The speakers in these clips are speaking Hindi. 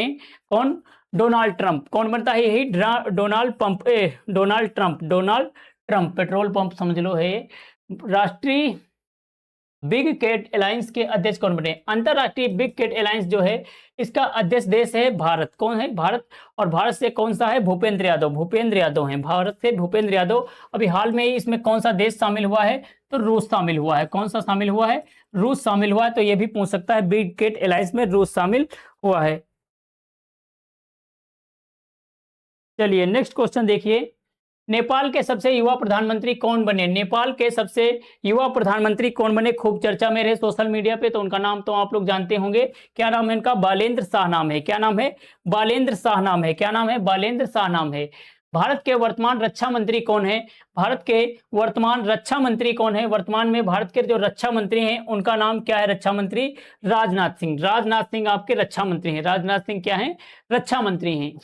कौन? Donald Trump. कौन बनता है? यही डोनाल्ड ट्रंप पेट्रोल पंप समझ लो है। राष्ट्रीय बिग कैट अलायंस के अध्यक्ष कौन बने? अंतरराष्ट्रीय बिग कैट अलायंस जो है इसका अध्यक्ष देश है भारत। कौन है? भारत। और भारत से कौन सा है? भूपेंद्र यादव हैं भारत से, भूपेंद्र यादव। अभी हाल में ही इसमें कौन सा देश शामिल हुआ है? तो रूस शामिल हुआ है। कौन सा शामिल हुआ है? रूस शामिल हुआ है। तो ये भी पूछ सकता है, बिग कैट अलायंस में रूस शामिल हुआ है। चलिए नेक्स्ट क्वेश्चन देखिए, नेपाल के सबसे युवा प्रधानमंत्री कौन बने? नेपाल के सबसे युवा प्रधानमंत्री कौन बने? खूब चर्चा में रहे सोशल मीडिया पे, तो उनका नाम तो आप लोग जानते होंगे। क्या नाम है इनका? बालेंद्र शाह नाम है। क्या नाम है? बालेंद्र शाह नाम है। क्या नाम है? बालेंद्र शाह नाम है। भारत के वर्तमान रक्षा मंत्री कौन है? भारत के वर्तमान रक्षा मंत्री कौन है? वर्तमान में भारत के जो रक्षा मंत्री हैं उनका नाम क्या है? रक्षा मंत्री राजनाथ सिंह। राजनाथ सिंह आपके रक्षा मंत्री हैं। राजनाथ सिंह क्या है? रक्षा मंत्री हैं।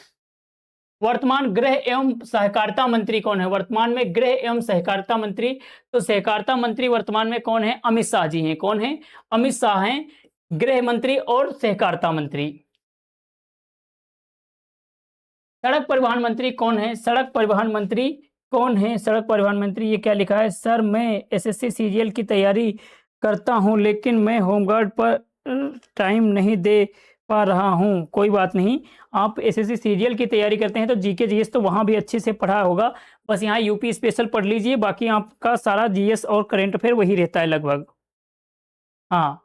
वर्तमान गृह एवं सहकारिता मंत्री कौन है? वर्तमान में गृह एवं सहकारिता मंत्री, तो सहकारिता मंत्री वर्तमान में कौन है? अमित शाह जी हैं। कौन है? अमित शाह हैं गृह मंत्री और सहकारिता मंत्री। सड़क परिवहन मंत्री कौन है? सड़क परिवहन मंत्री कौन है? सड़क परिवहन मंत्री, ये क्या लिखा है? सर मैं एसएससी सीजीएल की तैयारी करता हूं लेकिन मैं होमगार्ड पर टाइम नहीं दे पा रहा हूं। कोई बात नहीं, आप एसएससी सीजीएल की तैयारी करते हैं तो जीके जीएस तो वहां भी अच्छे से पढ़ा होगा, बस यहाँ यूपी स्पेशल पढ़ लीजिए, बाकी आपका सारा जीएस और करंट अफेयर वही रहता है लगभग। हाँ,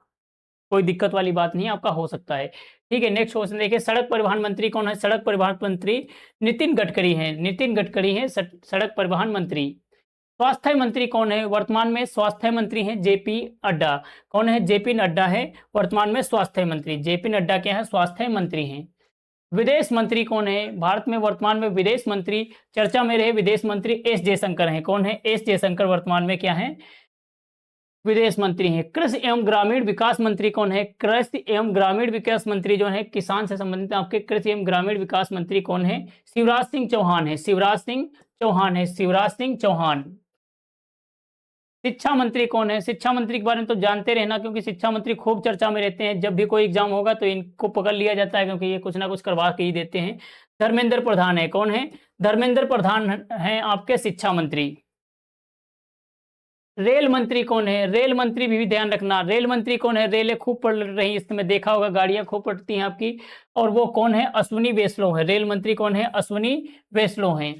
कोई दिक्कत वाली बात नहीं, आपका हो सकता है। ठीक है, नेक्स्ट क्वेश्चन देखिए, सड़क परिवहन मंत्री कौन है? सड़क परिवहन मंत्री नितिन गडकरी हैं। नितिन गडकरी हैं सड़क परिवहन मंत्री। स्वास्थ्य मंत्री कौन है? वर्तमान में स्वास्थ्य मंत्री हैं जेपी नड्डा। कौन है? जेपी नड्डा है वर्तमान में स्वास्थ्य मंत्री। जेपी नड्डा क्या है? स्वास्थ्य मंत्री हैं। विदेश मंत्री कौन है? भारत में वर्तमान में विदेश मंत्री चर्चा में रहे विदेश मंत्री एस जयशंकर हैं। कौन है? एस जयशंकर वर्तमान में क्या है? विदेश मंत्री हैं। कृषि एवं ग्रामीण विकास मंत्री कौन है? कृषि एवं ग्रामीण विकास मंत्री जो है किसान से संबंधित आपके कृषि एवं ग्रामीण विकास मंत्री कौन है? शिवराज सिंह चौहान है। शिवराज सिंह चौहान है। शिवराज सिंह चौहान। शिक्षा मंत्री कौन है? शिक्षा मंत्री के बारे में तो जानते रहना, क्योंकि शिक्षा मंत्री खूब चर्चा में रहते हैं। जब भी कोई एग्जाम होगा तो इनको पकड़ लिया जाता है, क्योंकि ये कुछ ना कुछ करवा के ही देते हैं। धर्मेंद्र प्रधान है। कौन है? धर्मेंद्र प्रधान है आपके शिक्षा मंत्री। रेल मंत्री कौन है? रेल मंत्री भी ध्यान रखना, रेल मंत्री कौन है? रेलें खूब पड़ रही इस समय, देखा होगा गाड़ियां खूब पड़ती हैं आपकी, और वो कौन है? अश्विनी वैष्णव है। रेल मंत्री कौन है? अश्विनी वैष्णव हैं।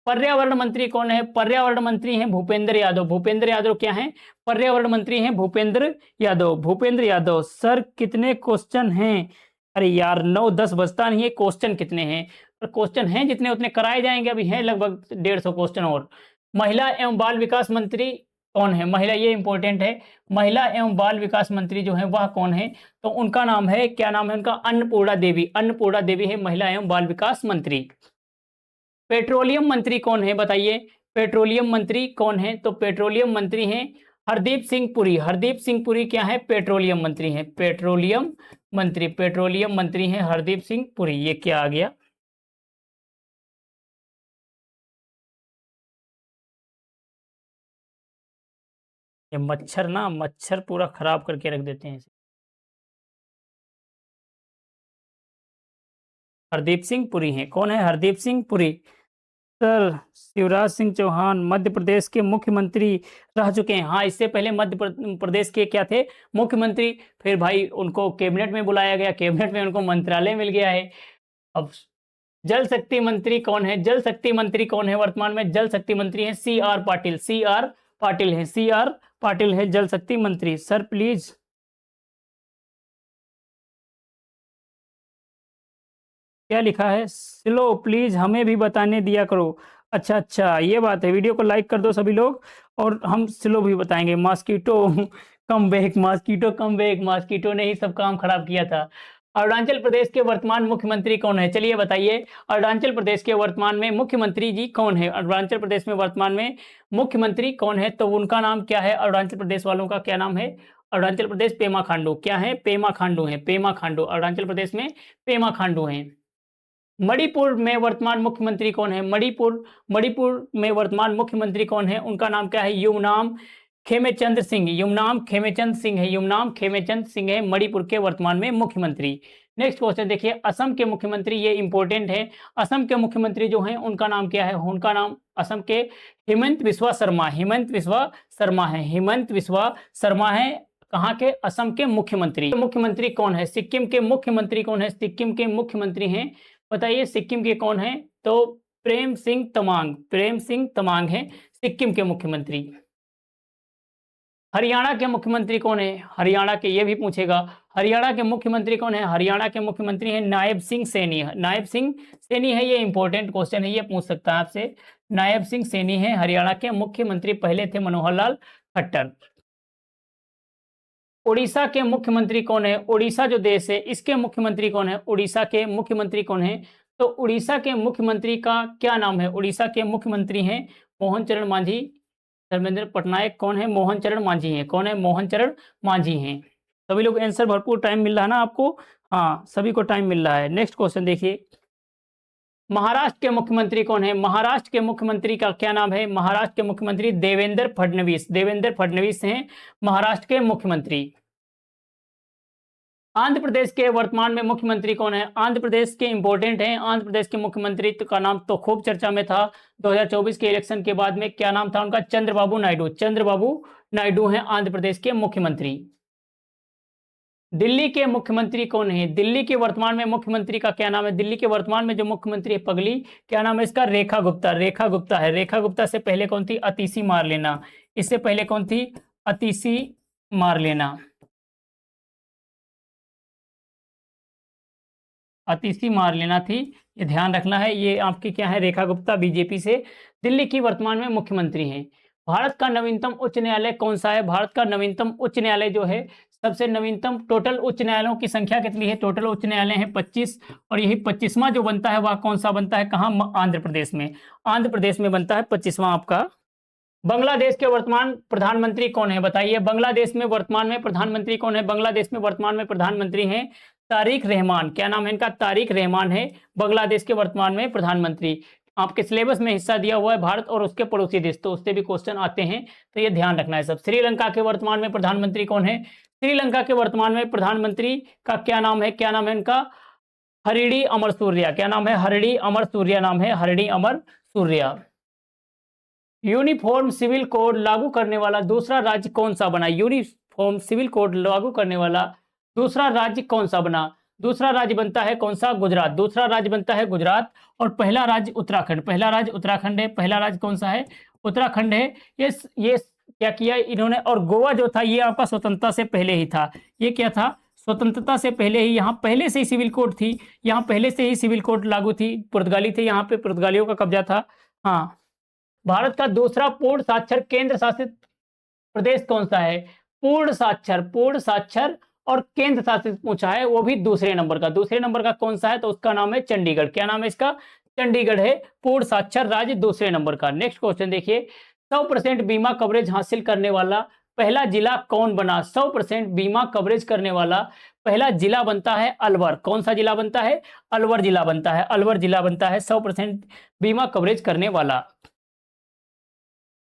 पर्यावरण मंत्री कौन है? पर्यावरण मंत्री हैं भूपेंद्र यादव। भूपेंद्र यादव क्या हैं? पर्यावरण मंत्री हैं भूपेंद्र यादव। भूपेंद्र यादव। सर कितने क्वेश्चन हैं? अरे यार 9-10 बजता नहीं है, क्वेश्चन कितने हैं? और क्वेश्चन हैं जितने उतने कराए जाएंगे, अभी हैं लगभग 150 क्वेश्चन और। महिला एवं बाल विकास मंत्री कौन है? महिला, ये इंपॉर्टेंट है, महिला एवं बाल विकास मंत्री जो है वह कौन है? तो उनका नाम है, क्या नाम है उनका? अन्नपूर्णा देवी। अन्नपूर्णा देवी है महिला एवं बाल विकास मंत्री। पेट्रोलियम मंत्री कौन है बताइए? पेट्रोलियम मंत्री कौन है? तो पेट्रोलियम मंत्री हैं हरदीप सिंह पुरी। हरदीप सिंह पुरी क्या है? पेट्रोलियम मंत्री हैं। पेट्रोलियम मंत्री, पेट्रोलियम मंत्री हैं हरदीप सिंह पुरी। ये क्या आ गया? ये मच्छर ना, मच्छर पूरा खराब करके रख देते हैं। हरदीप सिंह पुरी हैं। कौन है? हरदीप सिंह पुरी। सर शिवराज सिंह चौहान मध्य प्रदेश के मुख्यमंत्री रह चुके हैं। हाँ, इससे पहले मध्य प्रदेश के क्या थे? मुख्यमंत्री। फिर भाई उनको कैबिनेट में बुलाया गया, कैबिनेट में उनको मंत्रालय मिल गया है। अब जल शक्ति मंत्री कौन है? जल शक्ति मंत्री कौन है वर्तमान में? जल शक्ति मंत्री हैं C R Patil. C R Patil हैं। सी आर पाटिल है जल शक्ति मंत्री। सर प्लीज, क्या लिखा है? स्लो प्लीज हमें भी बताने दिया करो। अच्छा अच्छा, ये बात है। वीडियो को लाइक कर दो सभी लोग, और हम स्लो भी बताएंगे। Mosquito come back, mosquito come back. Mosquito ने ही सब काम खराब किया था। अरुणाचल प्रदेश के वर्तमान मुख्यमंत्री कौन है? चलिए बताइए, अरुणाचल प्रदेश के वर्तमान में मुख्यमंत्री जी कौन है? अरुणाचल प्रदेश में वर्तमान में मुख्यमंत्री कौन है? तो उनका नाम क्या है? अरुणाचल प्रदेश वालों का क्या नाम है? अरुणाचल प्रदेश पेमा खांडू। क्या है? पेमा खांडू है। पेमा खांडू अरुणाचल प्रदेश में पेमा खांडू हैं। मणिपुर में वर्तमान मुख्यमंत्री कौन है? मणिपुर में वर्तमान मुख्यमंत्री कौन है? उनका नाम क्या है? युमनाम खेमेचंद सिंह। युमनाम खेमेचंद सिंह है। युमनाम खेमेचंद सिंह है मणिपुर के वर्तमान में मुख्यमंत्री। नेक्स्ट क्वेश्चन देखिए, असम के मुख्यमंत्री, ये इंपॉर्टेंट है, असम के मुख्यमंत्री जो हैं उनका नाम क्या है? उनका नाम असम के हेमंत बिस्वा शर्मा, हेमंत बिस्वा शर्मा है, हेमंत बिस्वा शर्मा है। कहाँ के? असम के मुख्यमंत्री। मुख्यमंत्री कौन है? सिक्किम के मुख्यमंत्री कौन है? सिक्किम के मुख्यमंत्री हैं, बताइए सिक्किम के कौन है? तो प्रेम सिंह तमांग, प्रेम सिंह तमांग है सिक्किम के मुख्यमंत्री। हरियाणा के मुख्यमंत्री कौन है? हरियाणा के, ये भी पूछेगा, हरियाणा के मुख्यमंत्री कौन है? हरियाणा के मुख्यमंत्री हैं नायब सिंह सैनी, नायब सिंह सैनी है, ये इंपॉर्टेंट क्वेश्चन है, ये पूछ सकता है आपसे। नायब सिंह सैनी है हरियाणा के मुख्यमंत्री, पहले थे मनोहर लाल खट्टर। उड़ीसा के मुख्यमंत्री कौन है? उड़ीसा जो देश है इसके मुख्यमंत्री कौन है? उड़ीसा के मुख्यमंत्री कौन है? तो उड़ीसा के मुख्यमंत्री का क्या नाम है? उड़ीसा के मुख्यमंत्री हैं मोहन चरण मांझी। धर्मेंद्र पटनायक कौन है? मोहन चरण मांझी हैं। कौन है? मोहन चरण मांझी हैं। सभी लोग आंसर, भरपूर टाइम मिल रहा है ना आपको? हाँ, सभी को टाइम मिल रहा है। नेक्स्ट क्वेश्चन देखिए, महाराष्ट्र के मुख्यमंत्री कौन है? महाराष्ट्र के मुख्यमंत्री का क्या नाम है? महाराष्ट्र के मुख्यमंत्री देवेंद्र फडणवीस, देवेंद्र फडणवीस हैं महाराष्ट्र के मुख्यमंत्री। आंध्र प्रदेश के वर्तमान में मुख्यमंत्री कौन है? आंध्र प्रदेश के इंपॉर्टेंट हैं, आंध्र प्रदेश के मुख्यमंत्री का नाम तो खूब चर्चा में था 2024 के इलेक्शन के बाद में, क्या नाम था उनका? चंद्रबाबू नायडू, चंद्रबाबू नायडू हैं आंध्र प्रदेश के मुख्यमंत्री। दिल्ली के मुख्यमंत्री कौन है? दिल्ली के वर्तमान में मुख्यमंत्री का क्या नाम है? दिल्ली के वर्तमान में जो मुख्यमंत्री है पगली, क्या नाम है इसका? रेखा गुप्ता, रेखा गुप्ता है। रेखा गुप्ता से पहले कौन थी? अतिशी मारलेना, इससे पहले कौन थी? अतिशी मारलेना, अतिशी मारलेना थी, ये ध्यान रखना है। ये आपकी क्या है? रेखा गुप्ता बीजेपी से दिल्ली की वर्तमान में मुख्यमंत्री हैं। भारत का नवीनतम उच्च न्यायालय कौन सा है? भारत का नवीनतम उच्च न्यायालय जो है, सबसे नवीनतम, टोटल उच्च न्यायालयों की संख्या कितनी है? टोटल उच्च न्यायालय है 25, और यही 25वां जो बनता है वह कौन सा बनता है? कहाँ? आंध्र प्रदेश में, आंध्र प्रदेश में बनता है 25वां आपका। बांग्लादेश के वर्तमान प्रधानमंत्री कौन है? बताइए, बांग्लादेश में वर्तमान में प्रधानमंत्री कौन है? बांग्लादेश में वर्तमान में प्रधानमंत्री हैं तारिक रहमान, क्या नाम है इनका? तारिक रहमान है बांग्लादेश के वर्तमान में प्रधानमंत्री। आपके सिलेबस में हिस्सा दिया हुआ है भारत और उसके पड़ोसी देश, तो उससे भी क्वेश्चन आते हैं, तो ये ध्यान रखना है सब। श्रीलंका के वर्तमान में प्रधानमंत्री कौन है? श्रीलंका के वर्तमान में प्रधानमंत्री का क्या नाम है? क्या नाम है इनका? हरिणी अमर सूर्या, क्या नाम है? हरिणी अमर सूर्या नाम है, हरिणी अमर सूर्या। यूनिफॉर्म सिविल कोड लागू करने वाला दूसरा राज्य कौन सा बना? यूनिफॉर्म सिविल कोड लागू करने वाला दूसरा राज्य कौन सा बना? दूसरा राज्य बनता है कौन सा? गुजरात, दूसरा राज्य बनता है गुजरात, और पहला राज्य उत्तराखंड, पहला राज्य उत्तराखंड है। पहला राज्य कौन सा है? उत्तराखंड है। ये क्या किया इन्होंने? और गोवा जो था ये आपका स्वतंत्रता से पहले ही था। ये क्या था? स्वतंत्रता से पहले ही, यहाँ पहले से ही सिविल कोड थी, यहाँ पहले से ही सिविल कोड लागू थी। पुर्तगाली थे यहाँ पे, पुर्तगालियों का कब्जा था। हाँ, भारत का दूसरा पूर्ण साक्षर केंद्र शासित प्रदेश कौन सा है? पूर्ण साक्षर और केंद्र शासित पूछा है, वो भी दूसरे नंबर का। दूसरे नंबर का कौन सा है? तो उसका नाम है चंडीगढ़। क्या नाम है इसका? चंडीगढ़ है पूर्ण साक्षर राज्य, दूसरे नंबर का। नेक्स्ट क्वेश्चन देखिए, 100% बीमा कवरेज हासिल करने वाला पहला जिला कौन बना? 100% बीमा कवरेज करने वाला पहला जिला बनता है अलवर। कौन सा जिला बनता है? अलवर जिला बनता है, अलवर जिला बनता है 100% बीमा कवरेज करने वाला।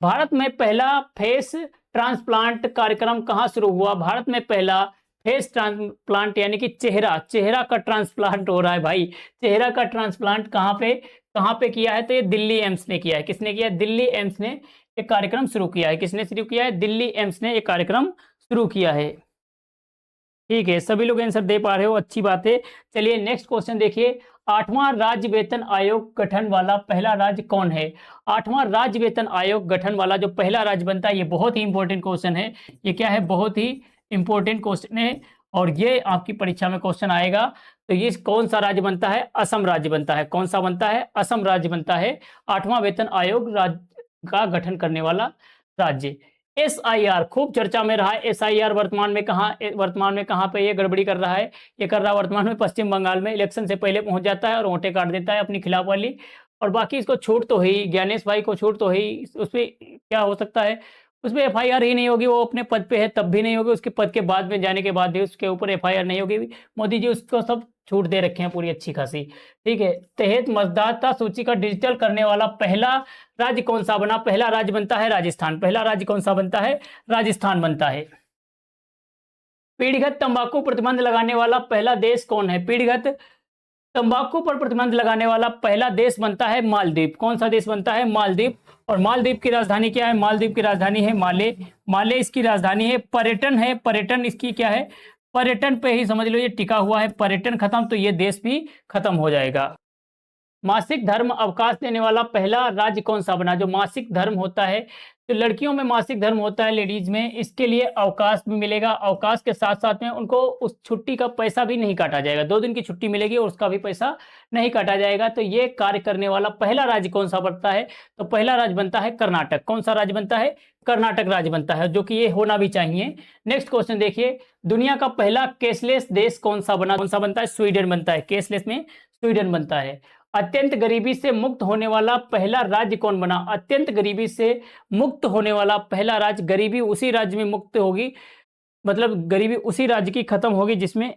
भारत में पहला फेस ट्रांसप्लांट कार्यक्रम कहां शुरू हुआ? भारत में पहला फेस ट्रांसप्लांट यानी कि चेहरा का ट्रांसप्लांट हो रहा है भाई। चेहरा का ट्रांसप्लांट कहां पे किया है? तो ये दिल्ली एम्स ने किया है। किसने किया है? दिल्ली एम्स ने एक कार्यक्रम शुरू किया है। किसने शुरू किया है? दिल्ली एम्स ने एक कार्यक्रम शुरू किया है। ठीक है, सभी लोग आंसर दे पा रहे हो, अच्छी बात है। चलिए नेक्स्ट क्वेश्चन देखिए, 8वां राज्य वेतन आयोग गठन वाला पहला राज्य कौन है? 8वां राज्य वेतन आयोग गठन वाला जो पहला राज्य बनता है, ये बहुत ही इंपॉर्टेंट क्वेश्चन है। ये क्या है? बहुत ही इंपॉर्टेंट क्वेश्चन है, और ये आपकी परीक्षा में क्वेश्चन आएगा। तो ये कौन सा राज्य बनता है? असम राज्य बनता है। कौन सा बनता है? असम राज्य बनता है 8वां वेतन आयोग राज्य का गठन करने वाला राज्य। SIR खूब चर्चा में रहा है। SIR वर्तमान में कहां पे ये गड़बड़ी कर रहा है? ये कर रहा है वर्तमान में पश्चिम बंगाल में। इलेक्शन से पहले पहुंच जाता है और वोटें काट देता है अपनी खिलाफ वाली। और बाकी इसको छूट तो ही, ज्ञानेश भाई को छूट तो ही, उसपे क्या हो सकता है? उसपे FIR ही नहीं होगी, वो अपने पद पे है तब भी नहीं होगी, उसके पद के बाद में जाने के बाद भी उसके ऊपर FIR नहीं होगी। मोदी जी उसको सब छूट दे रखे हैं पूरी अच्छी खासी। ठीक है, तहत मतदाता सूची का डिजिटल करने वाला पहला राज्य कौन सा बना? पहला राज्य बनता है राजस्थान। पहला राज्य कौन सा बनता है? राजस्थान बनता है। पीढ़ीगत तंबाकू प्रतिबंध लगाने वाला पहला देश कौन है? पीढ़ीगत तंबाकू पर प्रतिबंध लगाने वाला पहला देश बनता है मालदीव। कौन सा देश बनता है? मालदीव। और मालदीव की राजधानी क्या है? मालदीव की राजधानी है माले। माले इसकी राजधानी है। पर्यटन है, पर्यटन इसकी क्या है? पर्यटन पे ही समझ लो ये टिका हुआ है। पर्यटन खत्म तो ये देश भी खत्म हो जाएगा। मासिक धर्म अवकाश देने वाला पहला राज्य कौन सा बना? जो मासिक धर्म होता है, तो लड़कियों में मासिक धर्म होता है लेडीज में, इसके लिए अवकाश भी मिलेगा। अवकाश के साथ साथ में उनको उस छुट्टी का पैसा भी नहीं काटा जाएगा। 2 दिन की छुट्टी मिलेगी और उसका भी पैसा नहीं काटा जाएगा। तो ये कार्य करने वाला पहला राज्य कौन सा बनता है? तो पहला राज्य बनता है कर्नाटक। कौन सा राज्य बनता है? कर्नाटक राज्य बनता है, जो कि ये होना भी चाहिए। नेक्स्ट क्वेश्चन देखिए, दुनिया का पहला कैशलेस देश कौन सा बना? कौन सा बनता है? स्वीडन बनता है। कैशलेस में स्वीडन बनता है। अत्यंत गरीबी से मुक्त होने वाला पहला राज्य कौन बना? अत्यंत गरीबी से मुक्त होने वाला पहला राज्य, गरीबी उसी राज्य में मुक्त होगी, मतलब गरीबी उसी राज्य की खत्म होगी जिसमें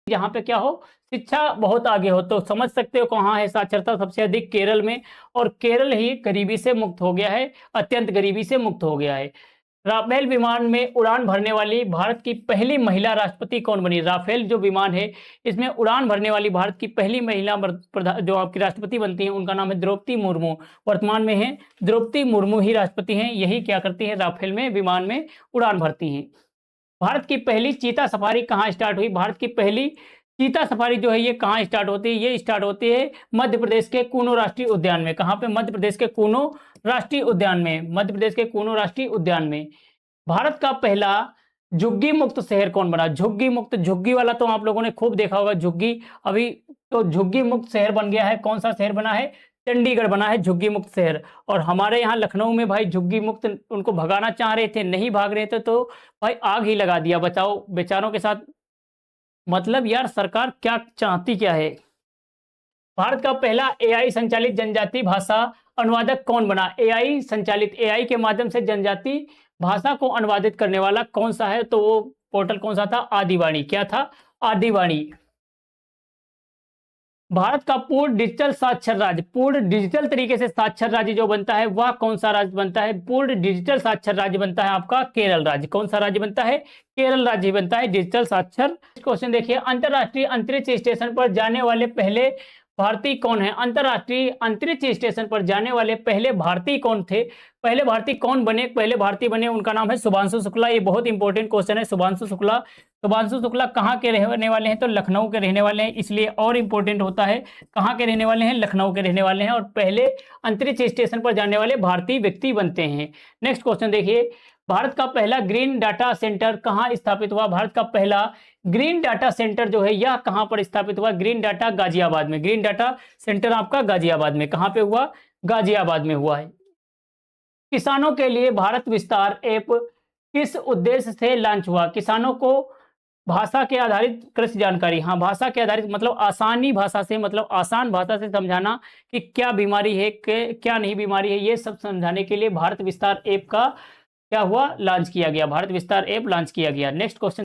यहाँ पे क्या हो, शिक्षा बहुत आगे हो। तो समझ सकते हो कहाँ है साक्षरता सबसे अधिक? केरल में। और केरल ही गरीबी से मुक्त हो गया है, अत्यंत गरीबी से मुक्त हो गया है। राफेल विमान में उड़ान भरने वाली भारत की पहली महिला राष्ट्रपति कौन बनी? राफेल जो विमान है, इसमें उड़ान भरने वाली भारत की पहली महिला जो आपकी राष्ट्रपति बनती हैं, उनका नाम है द्रौपदी मुर्मू। वर्तमान में है द्रौपदी मुर्मू ही राष्ट्रपति हैं। यही क्या करती हैं? राफेल में विमान में उड़ान भरती हैं। भारत की पहली चीता सफारी कहाँ स्टार्ट हुई? भारत की पहली चीता सफारी जो है ये कहाँ स्टार्ट होती है? ये स्टार्ट होती है मध्य प्रदेश के कूनो राष्ट्रीय उद्यान में। कहाँ पे? मध्य प्रदेश के कूनो राष्ट्रीय उद्यान में। मध्य प्रदेश के कूनो राष्ट्रीय उद्यान में। भारत का पहला झुग्गी मुक्त शहर कौन बना? झुग्गी मुक्त, झुग्गी वाला तो आप लोगों ने खूब देखा होगा झुग्गी। अभी तो झुग्गी मुक्त शहर बन गया है। कौन सा शहर बना है? चंडीगढ़ बना है झुग्गी मुक्त शहर। और हमारे यहाँ लखनऊ में भाई झुग्गी मुक्त उनको भगाना चाह रहे थे, नहीं भाग रहे थे, तो भाई आग ही लगा दिया। बचाओ बेचारों के साथ। मतलब यार सरकार क्या चाहती क्या है? भारत का पहला एआई संचालित जनजाति भाषा अनुवादक कौन बना? एआई संचालित, एआई के माध्यम से जनजाति भाषा को अनुवादित करने वाला कौन सा है? तो वो पोर्टल कौन सा था? आदिवाणी। क्या था? आदिवाणी। भारत का पूर्ण डिजिटल साक्षर राज्य, पूर्ण डिजिटल तरीके से साक्षर राज्य जो बनता है वह कौन सा राज्य बनता है? पूर्ण डिजिटल साक्षर राज्य बनता है आपका केरल राज्य। कौन सा राज्य बनता है? केरल राज्य बनता है डिजिटल साक्षर। क्वेश्चन देखिए, अंतरराष्ट्रीय अंतरिक्ष स्टेशन पर जाने वाले पहले भारतीय कौन है? अंतरराष्ट्रीय अंतरिक्ष स्टेशन पर जाने वाले पहले भारतीय कौन थे? पहले भारतीय कौन बने? पहले भारतीय बने, उनका नाम है शुभांशु शुक्ला। ये बहुत इंपॉर्टेंट क्वेश्चन है। शुभांशु शुक्ला, शुभांशु शुक्ला कहाँ के रहने वाले हैं? तो लखनऊ के रहने वाले हैं, इसलिए और इंपॉर्टेंट होता है। कहाँ के रहने वाले हैं? लखनऊ के रहने वाले हैं। और पहले अंतरिक्ष स्टेशन पर जाने वाले भारतीय व्यक्ति बनते हैं। नेक्स्ट क्वेश्चन देखिए, भारत का पहला ग्रीन डाटा सेंटर कहाँ स्थापित हुआ? भारत का पहला ग्रीन डाटा सेंटर जो है यह कहाँ पर स्थापित हुआ? ग्रीन डाटा गाजियाबाद में। ग्रीन डाटा सेंटर आपका गाजियाबाद में। कहाँ पे हुआ? गाजियाबाद में हुआ है। किसानों के लिए भारत विस्तार ऐप किस उद्देश्य से लॉन्च हुआ? किसानों को भाषा के आधारित कृषि जानकारी, हाँ भाषा के आधारित मतलब आसानी भाषा से, मतलब आसान भाषा से समझाना कि क्या बीमारी है, क्या नहीं बीमारी है, ये सब समझाने के लिए भारत विस्तार ऐप का क्या हुआ? लॉन्च किया गया। भारत विस्तार ऐप लॉन्च किया गया। Next question